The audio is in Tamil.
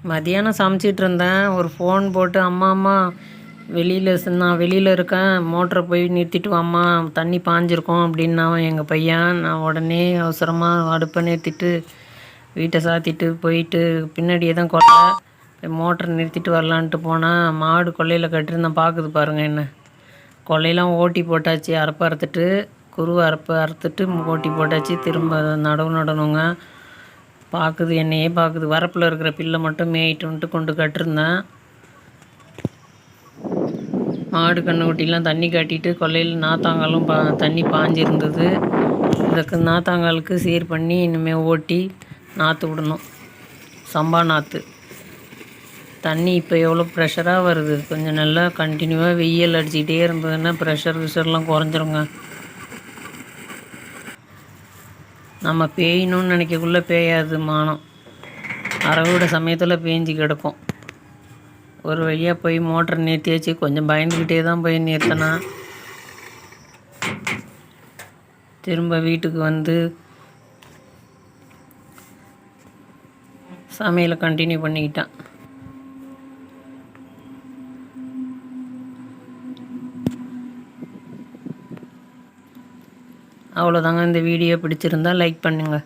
மதியானம் சமைச்சிட்டு இருந்தேன். ஒரு ஃபோன் போட்டு, அம்மா நான் வெளியில் இருக்கேன், மோட்டரை போய் நிறுத்திட்டு வாம்மா, தண்ணி பாஞ்சிருக்கோம் அப்படின்னான் எங்கள் பையன். நான் உடனே அவசரமாக அடுப்பை நிறுத்திட்டு வீட்டை சாத்திட்டு போயிட்டு பின்னாடியே தான் கொல்லை போய் மோட்டரை நிறுத்திட்டு வரலான்ட்டு போனால், மாடு கொல்லையில் கட்டியிருந்தேன். பார்க்குது பாருங்கள் என்ன. கொல்லையெல்லாம் ஓட்டி போட்டாச்சு, அறுப்பு அறுத்துட்டு குருவை அறுத்துட்டு ஓட்டி போட்டாச்சு. திரும்ப நடணுங்க. பார்க்குது, என்னையே பார்க்குது. வரப்பில் இருக்கிற பில்லை மட்டும் மேயிட்டுன்ட்டு கொண்டு கட்டிருந்தேன். மாடு கண்ணுக்குட்டிலாம் தண்ணி காட்டிட்டு கொல்லையில் நாத்தாங்காலும் தண்ணி பாஞ்சிருந்தது. இதுக்கு நாத்தாங்காலுக்கு சீர் பண்ணி இனிமேல் ஓட்டி நாற்று விடணும். சம்பா நாற்று. தண்ணி இப்போ எவ்வளோ ப்ரெஷராக வருது. கொஞ்சம் நல்லா கண்டினியூவாக வெயில் அடிச்சுக்கிட்டே இருந்ததுன்னா ப்ரெஷர்லாம் குறைஞ்சிருங்க. நம்ம பேயணும்னு நினைக்கக்குள்ளே பேயாது மானம். அறவிட சமயத்தில் பேஞ்சு கிடக்கும். ஒரு வழியாக போய் மோட்டர் நிறுத்தியாச்சு. கொஞ்சம் பயந்துக்கிட்டே தான் போய் நிறுத்தினா. திரும்ப வீட்டுக்கு வந்து சமையலை கண்டினியூ பண்ணிக்கிட்டான். அவ்வளோதாங்க. இந்த வீடியோ பிடிச்சிருந்தால் லைக் பண்ணுங்கள்.